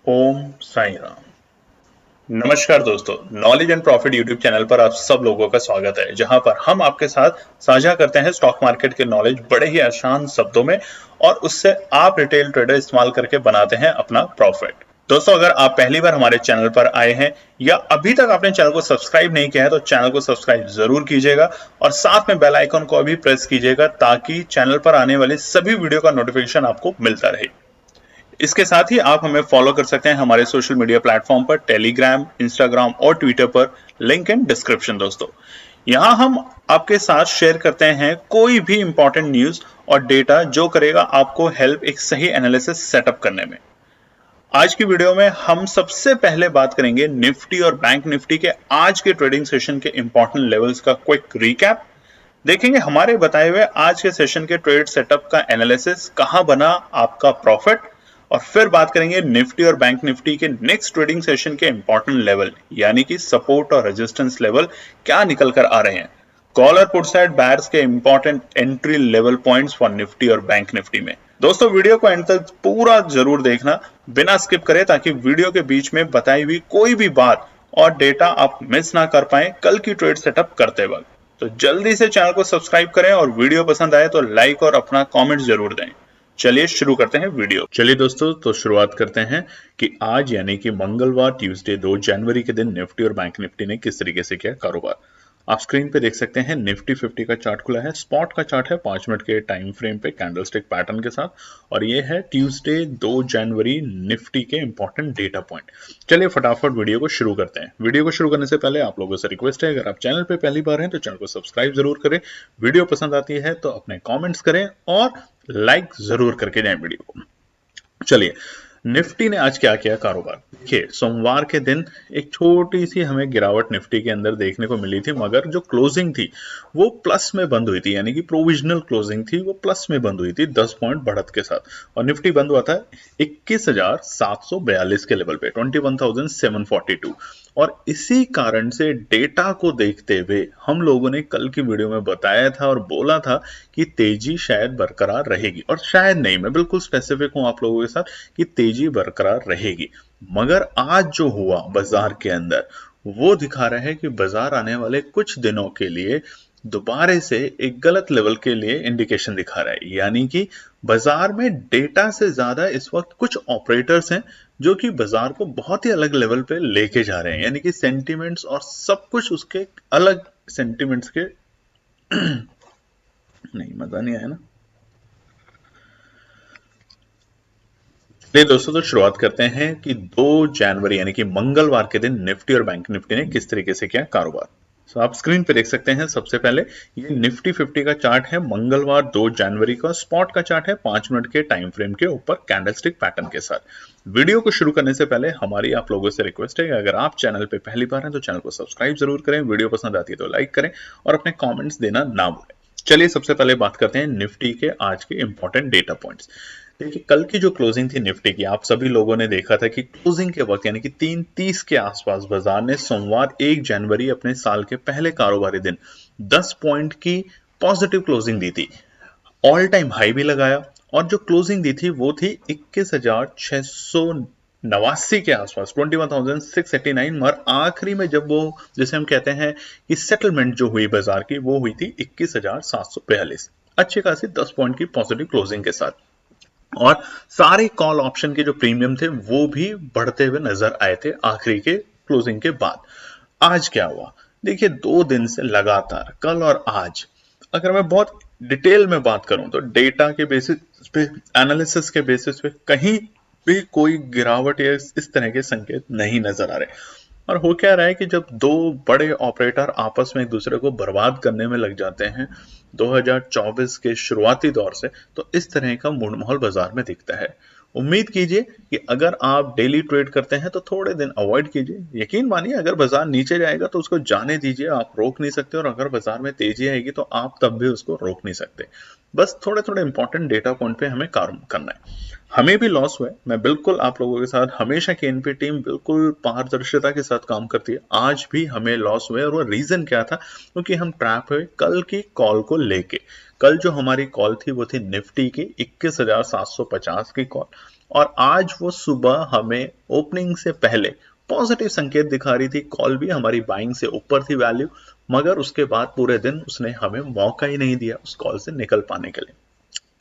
ओम साई राम। नमस्कार दोस्तों, knowledge and profit YouTube channel पर आप सब लोगों का स्वागत है, जहां पर हम आपके साथ साझा करते हैं स्टॉक मार्केट के नॉलेज बड़े ही आसान शब्दों में और उससे आप रिटेल ट्रेडर इस्तेमाल करके बनाते हैं अपना प्रॉफिट। दोस्तों, अगर आप पहली बार हमारे चैनल पर आए हैं या अभी तक आपने चैनल को सब्सक्राइब नहीं किया है तो चैनल को सब्सक्राइब जरूर कीजिएगा और साथ में बेल आइकन को भी प्रेस कीजिएगा ताकि चैनल पर आने वाले सभी वीडियो का नोटिफिकेशन आपको मिलता रहे। इसके साथ ही आप हमें फॉलो कर सकते हैं हमारे सोशल मीडिया प्लेटफॉर्म पर, टेलीग्राम, इंस्टाग्राम और ट्विटर पर, लिंक इन डिस्क्रिप्शन। दोस्तों, यहां हम आपके साथ शेयर करते हैं कोई भी इंपॉर्टेंट न्यूज और डेटा जो करेगा आपको हेल्प एक सही एनालिसिस सेटअप करने में। आज की वीडियो में हम सबसे पहले बात करेंगे निफ्टी और बैंक निफ्टी के आज के ट्रेडिंग सेशन के इंपॉर्टेंट लेवल्स का क्विक रिकैप। देखेंगे हमारे बताए हुए आज के सेशन के ट्रेड सेटअप का एनालिसिस, कहां बना आपका प्रॉफिट, और फिर बात करेंगे निफ्टी और बैंक निफ्टी के नेक्स्ट ट्रेडिंग सेशन के इंपॉर्टेंट लेवल यानी कि सपोर्ट और रेजिस्टेंस लेवल क्या निकल कर आ रहे हैं। कॉल और पुट साइड बायर्स के important entry level points for Nifty और बैंक निफ्टी में। दोस्तों, वीडियो को एंड तक पूरा जरूर देखना बिना स्किप करे, ताकि वीडियो के बीच में बताई हुई कोई भी बात और डेटा आप मिस ना कर पाए कल की ट्रेड सेटअप करते वक्त। तो जल्दी से चैनल को सब्सक्राइब करें और वीडियो पसंद आए तो लाइक और अपना कमेंट जरूर दें। चलिए शुरू करते हैं वीडियो। चलिए दोस्तों, तो शुरुआत करते हैं कि आज यानी कि मंगलवार ट्यूसडे 2 जनवरी के दिन निफ्टी और बैंक निफ्टी ने किस तरीके से किया कारोबार। आप स्क्रीन पे देख सकते हैं निफ्टी 50 का चार्ट खुला है। स्पॉट का चार्ट है 5 मिनट के टाइम फ्रेम पे कैंडलस्टिक पैटर्न के साथ, और ये है ट्यूसडे 2 जनवरी निफ्टी के इंपॉर्टेंट डेटा पॉइंट। चलिए फटाफट वीडियो को शुरू करते हैं। वीडियो को शुरू करने से पहले आप लोगों से रिक्वेस्ट है, अगर आप चैनल पे पहली बार हैं तो चैनल को सब्सक्राइब जरूर करें। वीडियो पसंद आती है तो अपने कॉमेंट्स करें और लाइक जरूर करके जाएं वीडियो को। चलिए, निफ्टी ने आज क्या किया कारोबार। देखिए, सोमवार के दिन एक छोटी सी हमें गिरावट निफ्टी के अंदर देखने को मिली थी, मगर जो क्लोजिंग थी वो प्लस में बंद हुई थी, यानी कि प्रोविजनल क्लोजिंग थी, वो प्लस में बंद हुई थी 10 पॉइंट बढ़त के साथ। और निफ्टी बंद हुआ था 21,742 के लेवल पे, 21,742। और इसी कारण से डेटा को देखते हुए हम लोगों ने कल की वीडियो में बताया था और बोला था कि तेजी शायद बरकरार रहेगी, और शायद नहीं, मैं बिल्कुल स्पेसिफिक हूं आप लोगों के साथ कि तेजी बरकरार रहेगी। मगर आज जो हुआ बाजार के अंदर वो दिखा रहा है कि बाजार आने वाले कुछ दिनों के लिए दोबारा से एक गलत लेवल के लिए इंडिकेशन दिखा रहा है, यानी कि बाजार में डेटा से ज्यादा इस वक्त कुछ ऑपरेटर्स हैं जो कि बाजार को बहुत ही अलग लेवल पे लेके जा रहे हैं, यानी कि सेंटिमेंट्स और सब कुछ उसके अलग सेंटिमेंट्स के नहीं, मजा नहीं आया ना। चलिए दोस्तों, तो शुरुआत करते हैं कि 2 जनवरी यानी कि मंगलवार के दिन निफ्टी और बैंक निफ्टी ने किस तरीके से किया कारोबार। तो आप स्क्रीन पे देख सकते हैं सबसे पहले ये निफ्टी 50 का चार्ट है मंगलवार 2 जनवरी का। स्पॉट का चार्ट है 5 मिनट के टाइम फ्रेम के ऊपर कैंडलस्टिक पैटर्न के साथ। वीडियो को शुरू करने से पहले हमारी आप लोगों से रिक्वेस्ट है कि अगर आप चैनल पे पहली बार हैं तो चैनल को सब्सक्राइब जरूर करें, वीडियो पसंद आती है तो लाइक करें और अपने कॉमेंट्स देना ना भूलें। चलिए सबसे पहले बात करते हैं निफ्टी के आज के इंपॉर्टेंट डेटा पॉइंट्स। देखिए, कल की जो क्लोजिंग थी निफ्टी की, आप सभी लोगों ने देखा था कि क्लोजिंग के वक्त यानी कि 3:30 के आसपास बाजार ने सोमवार 1 जनवरी अपने साल के पहले कारोबारी दिन 10 पॉइंट की पॉजिटिव क्लोजिंग दी थी, ऑल टाइम हाई भी लगाया, और जो क्लोजिंग दी थी वो थी 21,689 के आसपास, 21,689। मगर आखिरी में जब वो, जैसे हम कहते हैं कि सेटलमेंट जो हुई बाजार की, वो हुई थी 21,742, अच्छी खासी 10 पॉइंट की पॉजिटिव क्लोजिंग के साथ। और सारे कॉल ऑप्शन के जो प्रीमियम थे वो भी बढ़ते हुए नजर आए थे आखिरी के क्लोजिंग के बाद। आज क्या हुआ, देखिए 2 दिन से लगातार कल और आज, अगर मैं बहुत डिटेल में बात करूं तो डेटा के बेसिस पे, एनालिसिस के बेसिस पे कहीं भी कोई गिरावट या इस तरह के संकेत नहीं नजर आ रहे। और हो क्या रहा है कि जब 2 बड़े ऑपरेटर आपस में एक दूसरे को बर्बाद करने में लग जाते हैं 2024 के शुरुआती दौर से, तो इस तरह का मूड माहौल बाजार में दिखता है। उम्मीद कीजिए कि अगर आप डेली ट्रेड करते हैं तो थोड़े दिन अवॉइड कीजिए। यकीन मानिए, अगर बाजार नीचे जाएगा तो उसको जाने दीजिए, आप रोक नहीं सकते, और अगर बाजार में तेजी आएगी तो आप तब भी उसको रोक नहीं सकते। बस थोड़े थोड़े इंपॉर्टेंट डेटा पॉइंट पे हमें काम करना है। हमें भी लॉस हुआ है, मैं बिल्कुल आप लोगों के साथ, हमेशा केएनपी टीम बिल्कुल पारदर्शिता के साथ काम करती है, आज भी हमें लॉस हुए और वो रीजन क्या था, क्योंकि हम ट्रैप हुए कल की कॉल को लेके। कल जो हमारी कॉल थी वो थी निफ्टी की 21,750 की कॉल, और आज वो सुबह हमें ओपनिंग से पहले पॉजिटिव संकेत दिखा रही थी, कॉल भी हमारी बाइंग से ऊपर थी वैल्यू, मगर उसके बाद पूरे दिन उसने हमें मौका ही नहीं दिया उस कॉल से निकल पाने के लिए,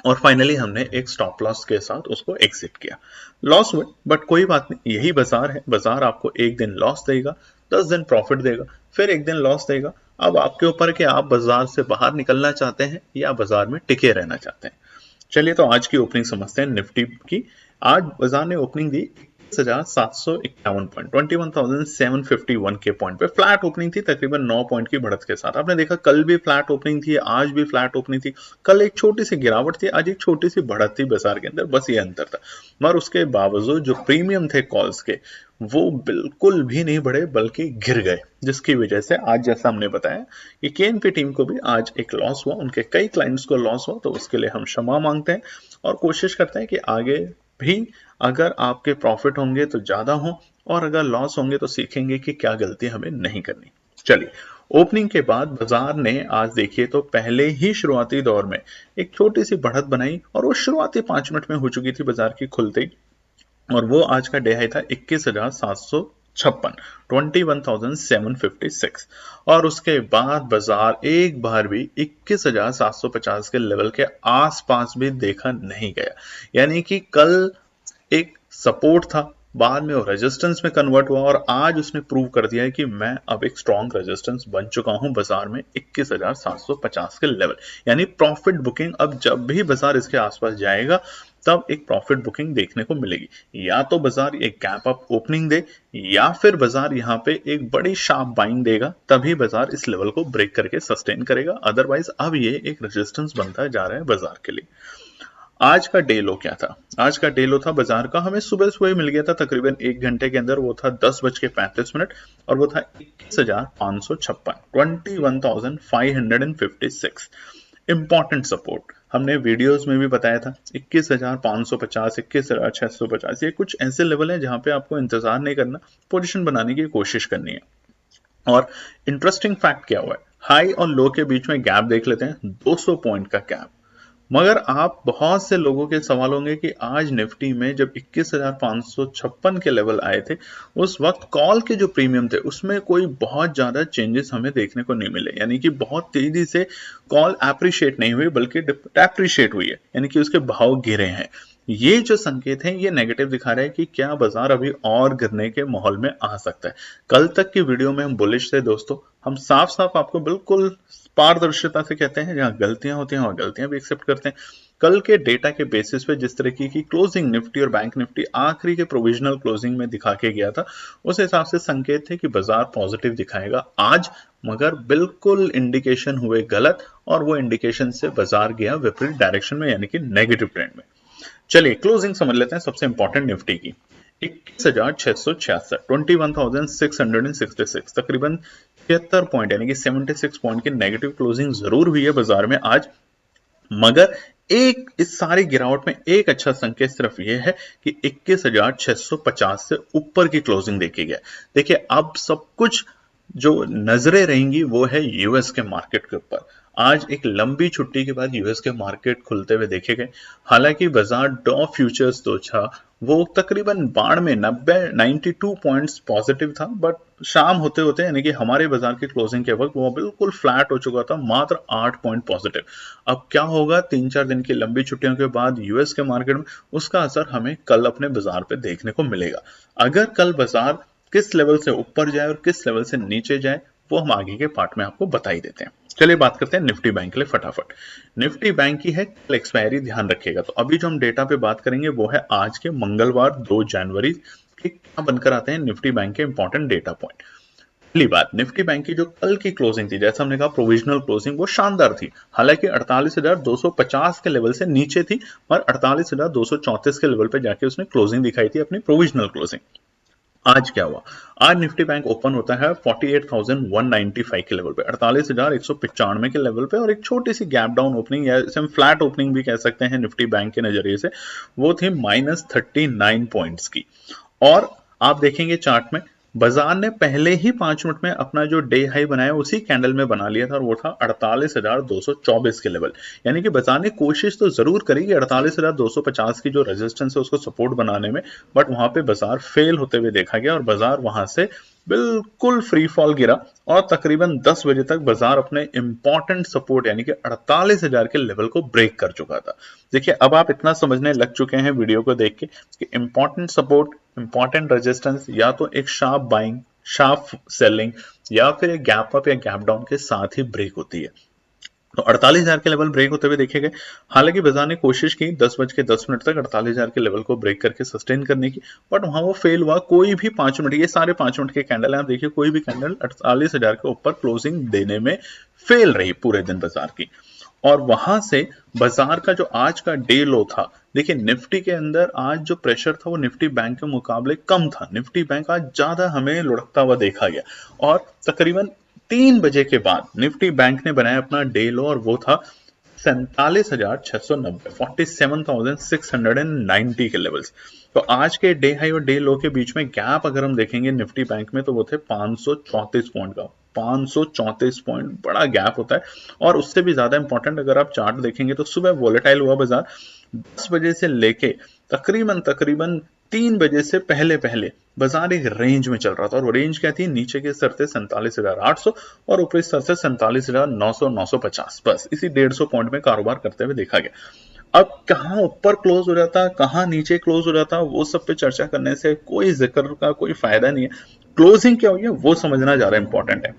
और फाइनली हमने एक स्टॉप लॉस के साथ उसको एग्जिट किया। लॉस हुए बट कोई बात नहीं, यही बाजार है, बाजार आपको एक दिन लॉस देगा, 10 दिन प्रॉफिट देगा, फिर एक दिन लॉस देगा। अब आपके ऊपर है कि आप बाजार से बाहर निकलना चाहते हैं या बाजार में टिके रहना चाहते हैं। चलिए तो आज की ओपनिंग समझते हैं निफ्टी की। आज बाजार ने ओपनिंग दी 21,751 पॉइंट, 21,751 के पॉइंट पे फ्लैट ओपनिंग थी, तकरीबन 9 पॉइंट की बढ़त के साथ। आपने देखा कल भी फ्लैट ओपनिंग थी, आज भी फ्लैट ओपनिंग थी। कल एक छोटी सी गिरावट थी, आज एक छोटी सी बढ़त थी बाजार के अंदर, बस ये अंतर था। मगर उसके बावजूद जो प्रीमियम थे कॉल्स के वो बिल्कुल भी नहीं बढ़े बल्कि गिर गए, जिसकी वजह से आज जैसा हमने बताया कि केएनपी टीम को भी आज एक लॉस हुआ, उनके कई क्लाइंट्स को लॉस हुआ, तो उसके लिए हम क्षमा मांगते हैं और कोशिश करते हैं कि आगे भी अगर आपके प्रॉफिट होंगे तो ज्यादा हो, और अगर लॉस होंगे तो सीखेंगे कि क्या गलती हमें नहीं करनी। चलिए, ओपनिंग के बाद बाजार ने आज देखिए तो पहले ही शुरुआती दौर में एक छोटी सी बढ़त बनाई, और वो शुरुआती 5 मिनट में हो चुकी थी बाजार की खुलते ही, और वो आज का डे हाई था 21,756, 21,756, और उसके बाद बाजार एक बार भी 21,750 के लेवल के आसपास भी देखा नहीं गया। यानी कि कल एक सपोर्ट था, बाद में वो रेजिस्टेंस में कन्वर्ट हुआ, और आज उसने प्रूव कर दिया है कि मैं अब एक स्ट्रॉन्ग रेजिस्टेंस बन चुका हूं बाजार में 21,750 के लेवल। यानी प्रॉफिट बुकिंग अब जब भी बाजार इसके आसपास जाएगा तब एक प्रॉफिट बुकिंग देखने को मिलेगी। या तो बाजार एक गैप अप ओपनिंग दे, या फिर बाजार यहाँ पे एक बड़ी शार्प बाइंग देगा, तभी बाजार इस लेवल को ब्रेक करके सस्टेन करेगा। अदरवाइज अब ये एक रेजिस्टेंस बनता जा रहा है बाजार के लिए। आज का डे लो क्या था? आज का डे लो था बाजार का, हमें सुबह सुबह मिल गया था तकरीबन 1 घंटे के अंदर, वो था 10:35, और वो था 21,556, 21,556। इंपॉर्टेंट सपोर्ट हमने वीडियोस में भी बताया था, 21,550, 21,650, ये कुछ ऐसे लेवल हैं जहां पे आपको इंतजार नहीं करना, पोजीशन बनाने की कोशिश करनी है। और इंटरेस्टिंग फैक्ट क्या हुआ है, हाई और लो के बीच में गैप देख लेते हैं, 200 पॉइंट का गैप। मगर आप बहुत से लोगों के सवाल होंगे कि आज निफ्टी में जब 21,556 के लेवल आए थे, उस वक्त कॉल के जो प्रीमियम थे उसमें कोई बहुत ज्यादा चेंजेस हमें देखने को नहीं मिले, यानी कि बहुत तेजी से कॉल एप्रिशिएट नहीं हुई बल्कि डेप्रिशिएट हुई है, यानी कि उसके भाव गिरे हैं। ये जो संकेत हैं ये नेगेटिव दिखा रहे हैं कि क्या बाजार अभी और गिरने के माहौल में आ सकता है। कल तक की वीडियो में हम बुलिश थे दोस्तों, हम साफ साफ आपको बिल्कुल पारदर्शिता से कहते हैं, जहां गलतियां होती हैं वहां गलतियां भी एक्सेप्ट करते हैं। कल के डेटा के बेसिस पे जिस तरीके की क्लोजिंग निफ्टी और बैंक निफ्टी आखिरी के प्रोविजनल क्लोजिंग में दिखा के गया था, उस हिसाब से संकेत थे कि बाजार पॉजिटिव दिखाएगा आज, मगर बिल्कुल इंडिकेशन हुए गलत, और वो इंडिकेशन से बाजार गया विपरीत डायरेक्शन में, यानी कि नेगेटिव ट्रेंड में। चलिए क्लोजिंग समझ लेते हैं सबसे इंपॉर्टेंट निफ्टी की। 21,666, 21,666, तकरीबन 76 पॉइंट यानी कि 76 पॉइंट की नेगेटिव क्लोजिंग जरूर हुई है बाजार में आज, मगर एक इस सारी गिरावट में एक अच्छा संकेत सिर्फ यह है कि 21,650 से ऊपर की क्लोजिंग देखी गया। देखिए अब सब कुछ जो नजरें रहेंगी वो है यूएस के मार्केट के ऊपर। आज एक लंबी छुट्टी के बाद यूएस के मार्केट खुलते हुए देखे गए, हालांकि बाजार डॉ फ्यूचर्स तो था वो तकरीबन बाढ़ में 92 पॉइंट्स पॉजिटिव था, बट शाम होते होते यानी कि हमारे बाजार की क्लोजिंग के वक्त वो बिल्कुल फ्लैट हो चुका था, मात्र 8 पॉइंट पॉजिटिव। अब क्या होगा 3-4 दिन की लंबी छुट्टियों के बाद यूएस के मार्केट में, उसका असर हमें कल अपने बाजार पे देखने को मिलेगा। अगर कल बाजार किस लेवल से ऊपर जाए और किस लेवल से नीचे जाए वो हम आगे के पार्ट में आपको बता ही देते हैं। चलिए बात करते हैं निफ्टी बैंक के लिए फटाफट। निफ्टी बैंक की है कल एक्सपायरी, ध्यान रखिएगा। तो अभी जो हम डेटा पे बात करेंगे वो है आज के मंगलवार 2 जनवरी के क्या बनकर आते हैं निफ्टी बैंक के इंपॉर्टेंट डेटा पॉइंट। पहली बात, निफ्टी बैंक की जो कल की क्लोजिंग थी, जैसा हमने कहा प्रोविजनल क्लोजिंग, वो शानदार थी। हालांकि 48,250 के लेवल से नीचे थी, और 48,234 के लेवल पे जाके उसने क्लोजिंग दिखाई थी अपनी प्रोविजनल क्लोजिंग। आज क्या हुआ? आज निफ्टी बैंक ओपन होता है 48,195 के लेवल पे, 48,195 के लेवल पे, और एक छोटी सी गैप डाउन ओपनिंग या इसे हम फ्लैट ओपनिंग भी कह सकते हैं निफ्टी बैंक के नजरिए से, वो थी -39 पॉइंट्स की। और आप देखेंगे चार्ट में बाजार ने पहले ही 5 मिनट में अपना जो डे हाई बनाया उसी कैंडल में बना लिया था, और वो था 48,224 के लेवल। यानी कि बाजार ने कोशिश तो जरूर करी कि 48,250 की जो रेजिस्टेंस है उसको सपोर्ट बनाने में, बट वहां पे बाजार फेल होते हुए देखा गया और बाजार वहां से बिल्कुल फ्री फॉल गिरा, और तकरीबन 10 बजे तक बाजार अपने इंपॉर्टेंट सपोर्ट यानी कि 48,000 के लेवल को ब्रेक कर चुका था। देखिए, अब आप इतना समझने लग चुके हैं वीडियो को देख के कि इंपॉर्टेंट सपोर्ट, इंपॉर्टेंट रेजिस्टेंस या तो एक शार्प बाइंग, शार्प सेलिंग, या फिर एक गैप अप या गैप डाउन के साथ ही ब्रेक होती है। तो 48,000 के लेवल ब्रेक होते हुए देखे गए। हालांकि बाजार ने कोशिश की 10:10 तक 48,000 के लेवल को ब्रेक करके सस्टेन करने की, बट वहां वो फेल हुआ। कोई भी 5 मिनट, ये सारे 5 मिनट के कैंडल है, आप देखिए कोई भी कैंडल 48,000 के ऊपर क्लोजिंग देने में फेल रही पूरे दिन बाजार की। और वहां से बाजार का जो आज का डे लो था, देखिए निफ्टी के अंदर आज जो प्रेशर था वो निफ्टी बैंक के मुकाबले कम था। निफ्टी बैंक आज ज्यादा हमें लुढ़कता हुआ देखा गया, और तकरीबन 3 बजे के बाद निफ्टी बैंक ने बनाया अपना डे लो, और वो था 47,690, 47,690 के लेवल्स। तो आज के डे हाई और डे लो के बीच में गैप अगर हम देखेंगे निफ्टी बैंक में, तो वो थे 534 पॉइंट का। 534 पॉइंट बड़ा गैप होता है। और उससे भी ज्यादा इंपॉर्टेंट अगर आप चार्ट देखेंगे तो सुबह वोलेटाइल हुआ बाजार, 10 बजे से लेके तकरीबन 3 बजे से पहले पहले बाजार एक रेंज में चल रहा था, और वो रेंज क्या थी? नीचे के स्तर थे 47,800 और ऊपरी स्तर से 47,900, 950, बस इसी 150 पॉइंट में कारोबार करते हुए देखा गया। अब कहां ऊपर क्लोज हो जाता, कहां नीचे क्लोज हो जाता, वो सब पे चर्चा करने से कोई जिक्र का कोई फायदा नहीं है। क्लोजिंग क्या हुई है वो समझना ज्यादा इंपॉर्टेंट है।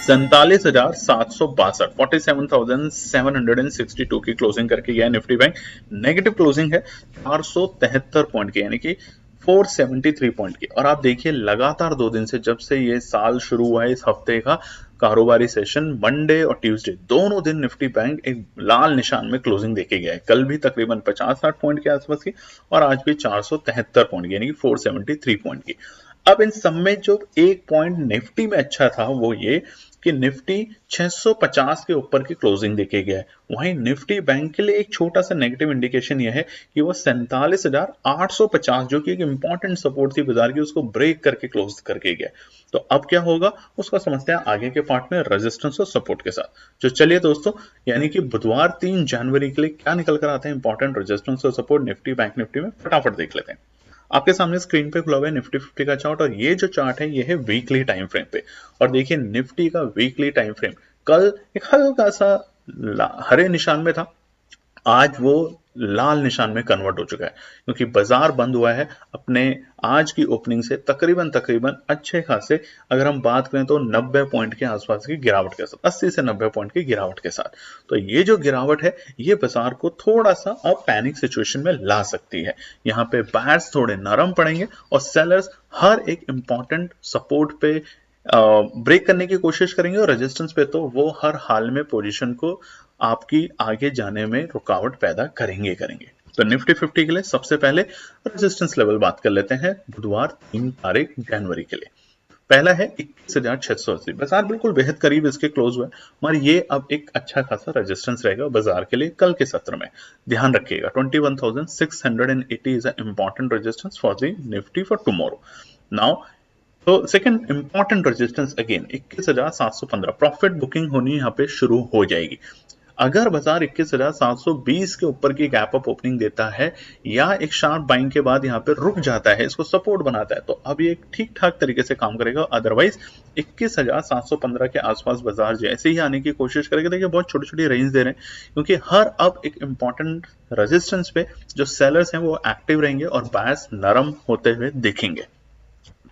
47,762, 47,762 की क्लोजिंग करके गया निफ्टी बैंक। नेगेटिव क्लोजिंग है 473 पॉइंट की, यानी कि 473 पॉइंट की। और आप देखिए लगातार 2 दिन से, जब से ये साल शुरू हुआ है, इस हफ्ते का कारोबारी सेशन मंडे और ट्यूसडे दोनों दिन निफ्टी बैंक एक लाल निशान में क्लोजिंग देके गया है। कल भी तकरीबन 50-60 पॉइंट के आसपास की, और आज भी 473 पॉइंट की, यानी कि 473 पॉइंट की। अब इन सब में जो एक पॉइंट निफ्टी में अच्छा था वो ये कि निफ्टी 650 के ऊपर की क्लोजिंग देके गया है। वहीं निफ्टी बैंक के लिए एक छोटा सा नेगेटिव इंडिकेशन यह है कि वो 47,850, जो कि एक इंपॉर्टेंट सपोर्ट थी बाजार की, उसको ब्रेक करके क्लोज करके गया। तो अब क्या होगा उसका समझते हैं आगे के पार्ट में, रेजिस्टेंस और सपोर्ट के साथ। जो चलिए दोस्तों, यानी कि बुधवार 3 जनवरी के लिए क्या निकल कर आते हैं इंपॉर्टेंट रेजिस्टेंस और सपोर्ट निफ्टी बैंक निफ्टी में, फटाफट देख लेते हैं। आपके सामने स्क्रीन पे खुला हुआ है निफ्टी 50 का चार्ट, और ये जो चार्ट है ये है वीकली टाइम फ्रेम पे। और देखिए निफ्टी का वीकली टाइम फ्रेम कल एक हल्का सा हरे निशान में था, आज वो लाल निशान में कन्वर्ट हो चुका है, क्योंकि बाजार बंद हुआ है अपने आज की ओपनिंग से तकरीबन अच्छे खासे, अगर हम बात करें तो 90 पॉइंट के आसपास की गिरावट के साथ, 80 से 90 पॉइंट की गिरावट के साथ। तो ये जो गिरावट है ये बाजार को थोड़ा सा अब पैनिक सिचुएशन में ला सकती है। यहाँ पे बायर्स थोड़े नरम पड़ेंगे और सेलर्स हर एक इंपॉर्टेंट सपोर्ट पे ब्रेक करने की कोशिश करेंगे, और रेजिस्टेंस पे तो वो हर हाल में पोजीशन को आपकी आगे जाने में रुकावट पैदा करेंगे। तो निफ्टी 50 के लिए सबसे पहले रेजिस्टेंस लेवल बात कर लेते हैं बुधवार 3 तारीख जनवरी के लिए। पहला है 21,680, बाजार बिल्कुल बेहद करीब इसके क्लोज हुआ है, मगर ये अब एक अच्छा खासा रेजिस्टेंस रहेगा बाजार के लिए कल के सत्र में। ध्यान रखिएगा 21,680 is a important resistance for the Nifty for tomorrow. Now तो second important resistance again 21,715, profit booking होनी यहाँ पे शुरू हो जाएगी। अगर बाजार 21,720 के ऊपर की गैप अप ओपनिंग देता है या एक शार्प बाइंग के बाद यहाँ पे रुक जाता है, इसको सपोर्ट बनाता है, तो अब ये ठीक ठाक तरीके से काम करेगा। अदरवाइज 21,715 के आसपास बाजार जैसे ही आने की कोशिश करेगा, देखिए बहुत छोटी छोटी रेंज दे रहे हैं, क्योंकि हर अब एक इंपॉर्टेंट रेजिस्टेंस पे जो सेलर्स हैं वो एक्टिव रहेंगे और बायर्स नरम होते हुए दिखेंगे।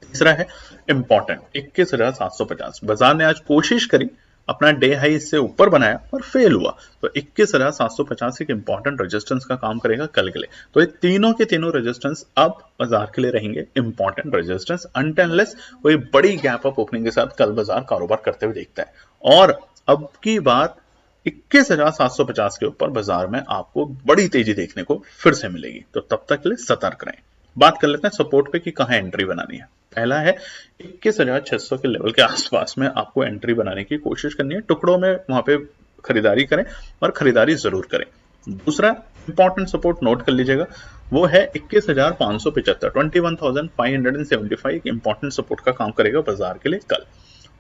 तीसरा है इंपॉर्टेंट 21,750, बाजार ने आज कोशिश करी अपना डे हाई इससे ऊपर बनाया पर फेल हुआ, तो 21,750 एक इंपॉर्टेंट रेजिस्टेंस का काम करेगा कल के लिए। तो ये तीनों के तीनों रेजिस्टेंस अब बाजार के लिए रहेंगे इंपॉर्टेंट रेजिस्टेंस, अनटिल कोई बड़ी गैप अप ओपनिंग के साथ कल बाजार कारोबार करते हुए देखता है। और अब की बात 21,750 के ऊपर बाजार में आपको बड़ी तेजी देखने को फिर से मिलेगी, तो तब तक के लिए सतर्क रहें। बात कर लेते हैं सपोर्ट पे कि कहां एंट्री बनानी है। पहला है 21,600 के लेवल के आसपास में आपको एंट्री बनाने की कोशिश करनी है, टुकड़ों में वहां पे खरीदारी करें और खरीदारी जरूर करें। दूसरा इंपॉर्टेंट सपोर्ट नोट कर लीजिएगा, वो है 21,575, 21,575 एक इंपॉर्टेंट सपोर्ट का काम करेगा बाजार के लिए कल।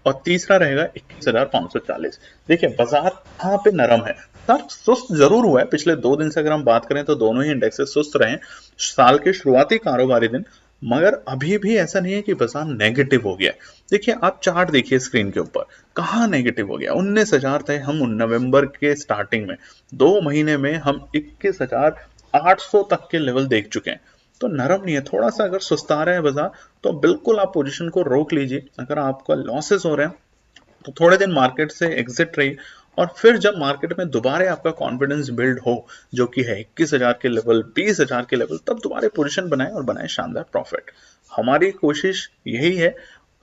और तीसरा रहेगा 21,540। देखिए बाजार कहाँ पे नरम है, सर सुस्त जरूर हुआ है पिछले 2 दिन से, अगर हम बात करें तो दोनों ही इंडेक्सेस सुस्त रहे साल के शुरुआती कारोबारी दिन, मगर अभी भी ऐसा नहीं है कि बाजार नेगेटिव हो गया है। देखिए आप चार्ट देखिए स्क्रीन के ऊपर, कहाँ नेगेटिव हो गया, 19,000 थे हम नवंबर के स्टार्टिंग में, 2 महीने में हम 21,800 तक के लेवल देख चुके हैं। तो नरम नहीं है, थोड़ा सा अगर सुस्ता रहा है बाजार तो बिल्कुल आप पोजीशन को रोक लीजिए। अगर आपका लॉसेस हो रहे हैं तो थोड़े दिन मार्केट से एग्जिट रहिए, और फिर जब मार्केट में दोबारा आपका कॉन्फिडेंस बिल्ड हो, जो कि है 21,000 के लेवल, 20,000 के लेवल, तब दोबारा पोजीशन बनाएं और बनाएं शानदार प्रॉफिट। हमारी कोशिश यही है,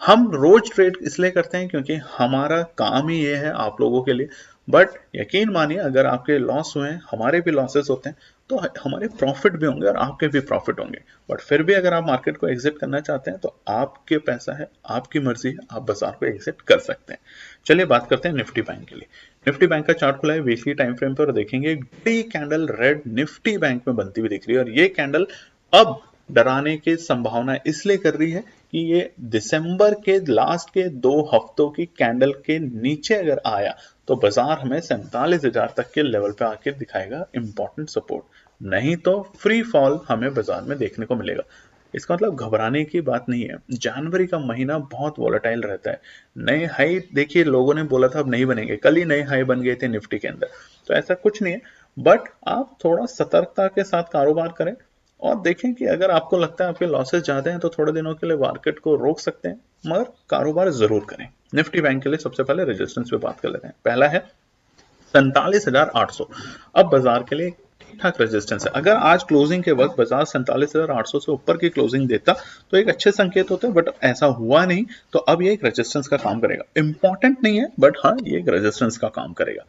हम रोज ट्रेड इसलिए करते हैं क्योंकि हमारा काम ही ये है आप लोगों के लिए। बट यकीन मानिए अगर आपके लॉस हुए हैं, हमारे भी लॉसेस होते हैं, तो हमारे प्रॉफिट भी होंगे और आपके भी प्रॉफिट होंगे। बट फिर भी अगर आप मार्केट को एग्जिट करना चाहते हैं तो आपके पैसा है, आपकी मर्जी है, आप बाजार को एग्जिट कर सकते हैं। चलिए बात करते हैं निफ्टी बैंक के लिए। निफ्टी बैंक का चार्ट खुला है वीकली टाइम फ्रेम पर, देखेंगे एक बड़ी कैंडल रेड निफ्टी बैंक में बनती हुई दिख रही है, और ये कैंडल अब डराने की संभावना इसलिए कर रही है कि ये दिसंबर के लास्ट के 2 हफ्तों की कैंडल के नीचे अगर आया तो बाजार हमें 47,000 तक के लेवल पे आके दिखाएगा इंपॉर्टेंट सपोर्ट, नहीं तो फ्री फॉल हमें बाजार में देखने को मिलेगा। इसका मतलब घबराने की बात नहीं है, जनवरी का महीना बहुत वॉलेटाइल रहता है। नए हाई देखिए लोगों ने बोला था अब नहीं बनेंगे, कल ही नए हाई बन गए थे निफ्टी के अंदर, तो ऐसा कुछ नहीं है। बट आप थोड़ा सतर्कता के साथ कारोबार करें और देखें कि अगर आपको लगता है आपके लॉसेस ज्यादा हैं तो थोड़े दिनों के लिए मार्केट को रोक सकते हैं, मगर कारोबार जरूर करें। निफ्टी बैंक के लिए सबसे पहले रेजिस्टेंस पे बात कर लेते हैं। पहला है 47,800, अब बाजार के लिए ठीक ठाक रेजिस्टेंस है। अगर आज क्लोजिंग के वक्त बाजार 47,800 से ऊपर की क्लोजिंग देता तो एक अच्छे संकेत होते, बट ऐसा हुआ नहीं, तो अब ये एक रेजिस्टेंस का काम करेगा। इंपॉर्टेंट नहीं है बट हाँ ये एक रेजिस्टेंस का काम करेगा।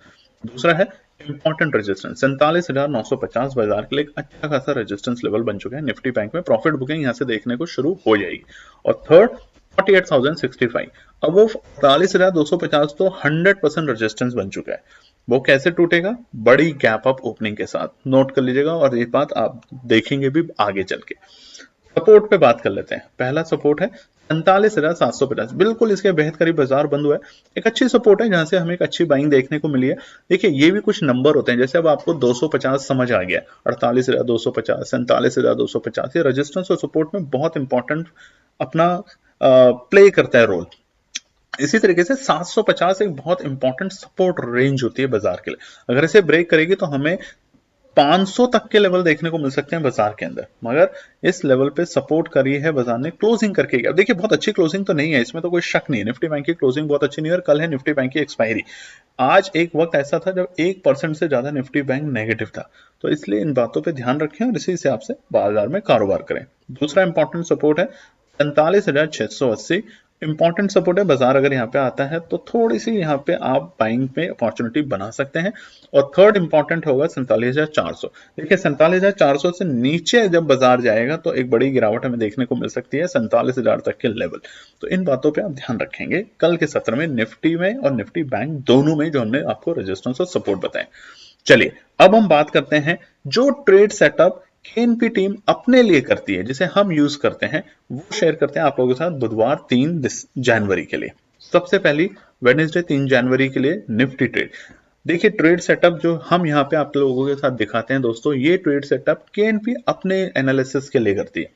दूसरा है इंपॉर्टेंट रेजिस्टेंस 47,950, बाजार के लिए एक अच्छा खासा रेजिस्टेंस लेवल बन चुका है निफ्टी बैंक में, प्रॉफिट बुकिंग यहां से देखने को शुरू हो जाएगी। और थर्ड 48,065, अब वो 48,250 तो 100% रेजिस्टेंस बन चुका है। वो कैसे टूटेगा, बड़ी गैप अप ओपनिंग के साथ, नोट कर लीजिएगा, और ये बात आप देखेंगे भी आगे चल के। सपोर्ट पे बात कर लेते हैं। पहला सपोर्ट है 47,750, बिल्कुल इसके बेहद करीब बाजार बंद हुआ है, एक अच्छी सपोर्ट है जहां से हमें एक अच्छी बाइंग देखने को मिली है। देखिए ये भी कुछ नंबर होते हैं, जैसे अब आपको 250 समझ आ गया, 48,250, 47,250, ये रेजिस्टेंस और सपोर्ट में बहुत इंपॉर्टेंट अपना प्ले करता है रोल। इसी तरीके से 750 एक बहुत इंपॉर्टेंट सपोर्ट रेंज होती है बाजार के लिए, अगर इसे ब्रेक करेगी तो हमें 500 तक के लेवल देखने को मिल सकते हैं बाजार के अंदर, मगर इस लेवल पे सपोर्ट करी है बाजार ने क्लोजिंग करके। अब देखिए बहुत अच्छी क्लोजिंग तो नहीं है, इसमें तो कोई शक नहीं है, निफ्टी बैंक की क्लोजिंग बहुत अच्छी नहीं है, और कल है निफ्टी बैंक की एक्सपायरी। आज एक वक्त ऐसा था जब 1% से ज्यादा निफ्टी बैंक नेगेटिव था, तो इसलिए इन बातों पर ध्यान रखें और इसी हिसाब से बाजार में कारोबार करें। दूसरा इंपॉर्टेंट सपोर्ट है 47,680, इंपॉर्टेंट सपोर्ट है, बाजार अगर यहाँ पे आता है तो थोड़ी सी यहाँ पे आप बाइंग में अपॉर्चुनिटी बना सकते हैं। और थर्ड इंपॉर्टेंट होगा 47,400, देखिए 47,400 से नीचे जब बाजार जाएगा तो एक बड़ी गिरावट हमें देखने को मिल सकती है 47,000 तक के लेवल। तो इन बातों पे आप ध्यान रखेंगे कल के सत्र में, निफ्टी में और निफ्टी बैंक दोनों में, जो हमने आपको रेजिस्टेंस और सपोर्ट बताए। चलिए अब हम बात करते हैं जो ट्रेड सेटअप केएनपी टीम अपने लिए करती है, जिसे हम यूज करते हैं, वो शेयर करते हैं आप लोगों के साथ बुधवार 3 जनवरी के लिए। सबसे पहली वेडनेसडे 3 जनवरी के लिए निफ्टी ट्रेड। देखिए ट्रेड सेटअप जो हम यहाँ पे आप लोगों के साथ दिखाते हैं दोस्तों, ये ट्रेड सेटअप केएनपी अपने एनालिसिस के लिए करती है।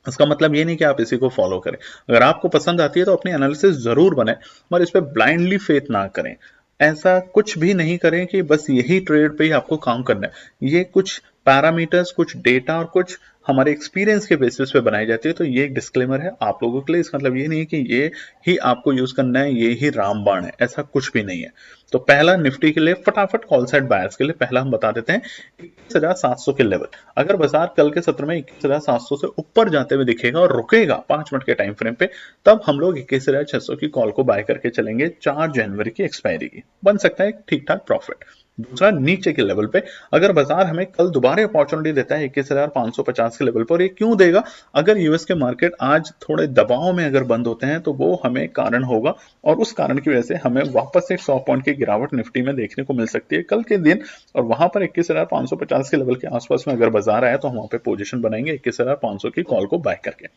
इसका मतलब ये नहीं कि आप इसी को फॉलो करें, अगर आपको पसंद आती है तो अपनी एनालिसिस जरूर बनाएं, मगर इस पर ब्लाइंडली फेथ ना करें। ऐसा कुछ भी नहीं करें कि बस यही ट्रेड पे ही आपको काम करना है। ये कुछ पैरामीटर्स, कुछ डेटा और कुछ हमारे एक्सपीरियंस के बेसिस पे बनाई जाती है, तो ये एक डिस्क्लेमर है आप लोगों के लिए। इसका मतलब ये नहीं है कि ये ही आपको यूज करना है, ये ही रामबाण है, ऐसा कुछ भी नहीं है। तो पहला निफ्टी के लिए फटाफट कॉल साइड बायर्स के लिए पहला हम बता देते हैं 21,700 के लेवल। अगर बाजार कल के सत्र में 21,700 से ऊपर जाते हुए दिखेगा और रुकेगा 5 मिनट के टाइम फ्रेम पे, तब हम लोग 21,600 की कॉल को बाय करके चलेंगे 4 जनवरी की एक्सपायरी की, बन सकता है ठीक ठाक प्रॉफिट। दूसरा, नीचे के लेवल पे अगर बाजार हमें कल दोबारा अपॉर्चुनिटी देता है 21,550 के लेवल पर, ये क्यों देगा? अगर यूएस के मार्केट आज थोड़े दबाव में अगर बंद होते हैं तो वो हमें कारण होगा, और उस कारण की वजह से हमें वापस से 100 पॉइंट की गिरावट निफ्टी में देखने को मिल सकती है कल के दिन, और वहां पर 21,550 के लेवल के आसपास में अगर बाजार आया तो हम वहां पे पोजीशन बनाएंगे 21,500 की कॉल को बाय करके।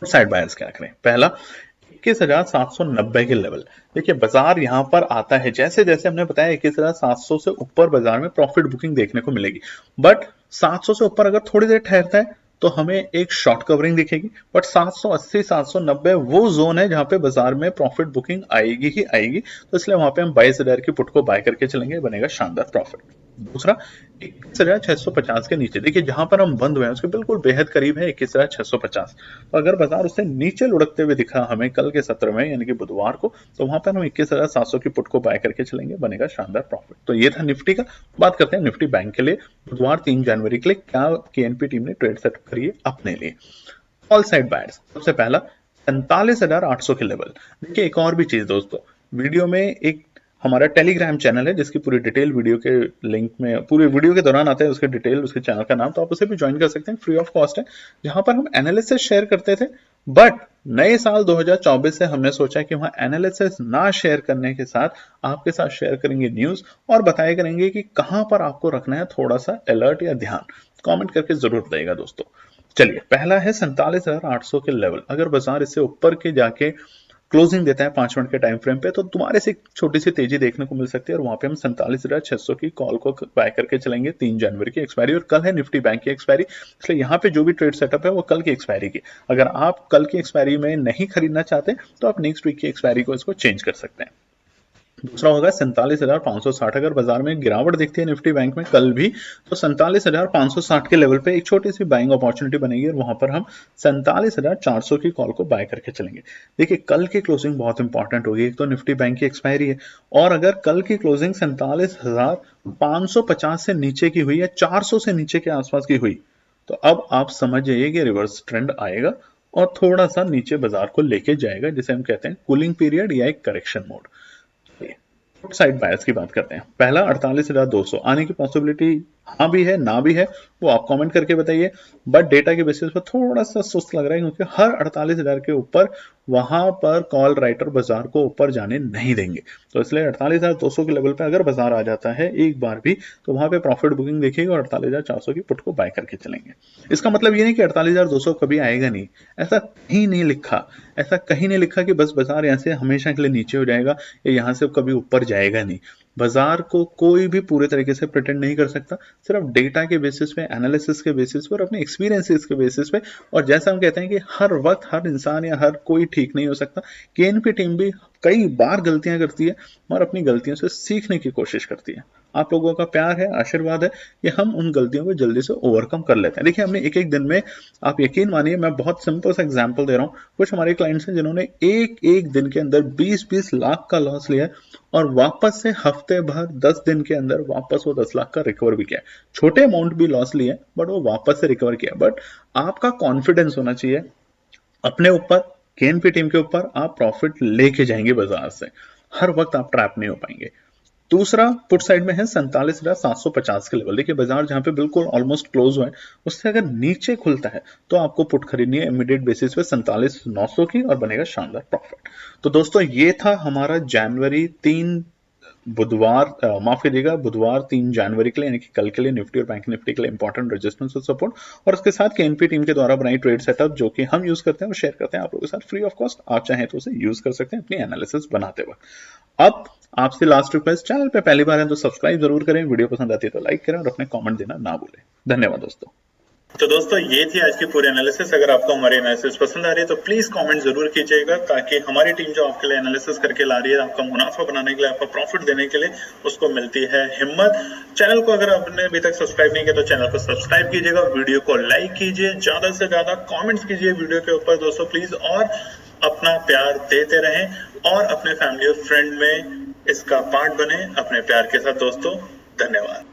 साइड बायर्स क्या करें? पहला, 21,790 के लेवल। देखिए बाजार यहां पर आता है, जैसे जैसे हमने बताया 21,700 से ऊपर बाजार में प्रॉफिट बुकिंग देखने को मिलेगी, बट 700 से ऊपर अगर थोड़ी देर ठहरता है तो हमें एक शॉर्ट कवरिंग दिखेगी, बट 780 790 वो जोन है जहां पे बाजार में प्रॉफिट बुकिंग आएगी ही आएगी, तो इसलिए वहां पे हम 22,000 की पुट को बाय करके चलेंगे, बनेगा शानदार प्रॉफिट। दूसरा, 21,650 के नीचे, देखिए जहां पर हम बंद हुए हैं उसके बिल्कुल बेहद करीब है 21,650, तो अगर बाजार उससे नीचे लुढ़कते हुए दिखा हमें कल के सत्र में यानी कि बुधवार को, तो वहां पर हम 21,700 की पुट को बाय करके चलेंगे, बनेगा शानदार प्रॉफिट। तो ये था निफ्टी का। बात करते हैं निफ्टी बैंक के लिए बुधवार 3 जनवरी के लिए क्या केएनपी टीम ने ट्रेड सेट करी है अपने लिए। ऑल साइड बायर्स, सबसे पहला 47,800 के लेवल। देखिए एक और भी चीज दोस्तों, वीडियो में एक हमारा टेलीग्राम चैनल है जिसकी पूरी डिटेल वीडियो के लिंक में पूरे वीडियो के दौरान आता है, उसके डिटेल उसके चैनल का नाम, तो आप उसे भी ज्वाइन कर सकते हैं, फ्री ऑफ कॉस्ट है, जहां पर हम एनालिसिस शेयर करते थे। बट नए साल 2024 से हमने सोचा कि वहां एनालिसिस ना शेयर करने के साथ आपके साथ शेयर करेंगे न्यूज और बताया करेंगे कि कहां पर आपको रखना है थोड़ा सा अलर्ट या ध्यान। कमेंट करके जरूर बताइएगा दोस्तों। चलिए, पहला है 47,800 के लेवल। अगर बाजार इससे ऊपर के जाके क्लोजिंग देता है 5 मिनट के टाइम फ्रेम पे, तो तुम्हारे से एक छोटी सी तेजी देखने को मिल सकती है, और वहां पे हम 47,600 की कॉल को बाय करके चलेंगे। 3 जनवरी की एक्सपायरी और कल है निफ्टी बैंक की एक्सपायरी, इसलिए यहाँ पे जो भी ट्रेड सेटअप है वो कल की एक्सपायरी की। अगर आप कल की एक्सपायरी में नहीं खरीदना चाहते तो आप नेक्स्ट वीक की एक्सपायरी को इसको चेंज कर सकते हैं। दूसरा होगा 47,560। अगर बाजार में गिरावट दिखती है निफ्टी बैंक में कल भी, तो 47,560 के लेवल पे एक छोटी सी बाइंग अपॉर्चुनिटी बनेगी, और वहां पर हम 47,400 की कॉल को बाय करके चलेंगे। देखिए कल की क्लोजिंग बहुत इंपॉर्टेंट होगी, एक तो निफ्टी बैंक की एक्सपायरी है, और अगर कल की क्लोजिंग 47,550 से नीचे की हुई या 400 से नीचे के आसपास की हुई, तो अब आप समझ जाइए कि रिवर्स ट्रेंड आएगा और थोड़ा सा नीचे बाजार को लेके जाएगा, जिसे हम कहते हैं कूलिंग पीरियड या एक correction mode. Foot side buyers की बात करते हैं। पहला 48,200 आने की पॉसिबिलिटी हाँ भी है ना भी है, वो आप कमेंट करके बताइए, बट डेटा के बेसिस पर थोड़ा सा सुस्त लग रहा है, क्योंकि हर 48,000 के ऊपर वहां पर कॉल राइटर बाजार को ऊपर जाने नहीं देंगे, तो इसलिए 48,200 के लेवल पे अगर बाजार आ जाता है एक बार भी, तो वहां पे प्रॉफिट बुकिंग देखिएगा और 48,400 की पुट को बाय करके चलेंगे। इसका मतलब ये नहीं कि 48,200 कभी आएगा नहीं, ऐसा कहीं नहीं लिखा, ऐसा कहीं नहीं लिखा कि बस बाजार यहाँ से हमेशा के लिए नीचे हो जाएगा या यहाँ से कभी ऊपर जाएगा नहीं। बाजार को कोई भी पूरे तरीके से प्रिटेंड नहीं कर सकता, सिर्फ डेटा के बेसिस पे, एनालिसिस के बेसिस पे और अपने एक्सपीरियंसेस के बेसिस पे। और जैसा हम कहते हैं कि हर वक्त हर इंसान या हर कोई ठीक नहीं हो सकता, केएनपी टीम भी कई बार गलतियां करती है और अपनी गलतियों से सीखने की कोशिश करती है। आप लोगों का प्यार है, आशीर्वाद है कि हम उन गलतियों को जल्दी से ओवरकम कर लेते हैं। देखिए हमने एक एक दिन में, आप यकीन मानिए, मैं बहुत सिंपल सा एग्जांपल दे रहा हूँ, कुछ हमारे क्लाइंट्स हैं जिन्होंने एक एक दिन के अंदर 20-20 लाख का लॉस लिया और वापस से हफ्ते भर 10 दिन के अंदर वापस वो 10 लाख का रिकवर भी किया। छोटे अमाउंट भी लॉस लिए बट वो वापस से रिकवर किया। बट आपका कॉन्फिडेंस होना चाहिए अपने ऊपर, केएनपी टीम के ऊपर, आप प्रॉफिट लेके जाएंगे बाजार से, हर वक्त आप ट्रैप नहीं हो पाएंगे। दूसरा पुट साइड में है 47,750 के लेवल। देखिए बाजार जहां पे बिल्कुल ऑलमोस्ट क्लोज हुआ है, उससे अगर नीचे खुलता है तो आपको पुट खरीदनी है इमीडिएट बेसिस पे 47,900 की, और बनेगा शानदार प्रॉफिट। तो दोस्तों ये था हमारा जनवरी 3 बुधवार, माफ कीजिएगा, बुधवार 3 जनवरी के लिए, यानी कि कल के लिए निफ्टी और बैंक निफ्टी के लिए इंपॉर्टेंट रेजिस्टेंस और सपोर्ट, और उसके साथ केएनपी टीम के द्वारा बनाई ट्रेड सेटअप जो कि हम यूज करते हैं और शेयर करते हैं आप लोगों के साथ फ्री ऑफ कॉस्ट। आप चाहें तो उसे यूज कर सकते हैं अपनी एनालिसिस बनाते वक्त। अब आपसे लास्ट रिक्वेस्ट, चैनल पे पहली बार है तो सब्सक्राइब जरूर करें, वीडियो पसंद आती है तो लाइक करें और अपने कमेंट देना ना भूलें। धन्यवाद दोस्तों। तो दोस्तों ये थी आज की पूरी एनालिसिस। अगर आपको हमारी एनालिसिस पसंद आ रही है तो प्लीज कमेंट जरूर कीजिएगा, ताकि हमारी टीम जो आपके लिए एनालिसिस करके ला रही है, आपका मुनाफा बनाने के लिए, आपका प्रॉफिट देने के लिए, उसको मिलती है हिम्मत। चैनल को अगर आपने अभी तक सब्सक्राइब नहीं किया तो चैनल को सब्सक्राइब कीजिएगा, वीडियो को लाइक कीजिए, ज्यादा से ज्यादा कॉमेंट्स कीजिए वीडियो के ऊपर दोस्तों प्लीज, और अपना प्यार देते रहें और अपने फैमिली और फ्रेंड में इसका पार्ट बने अपने प्यार के साथ दोस्तों। धन्यवाद।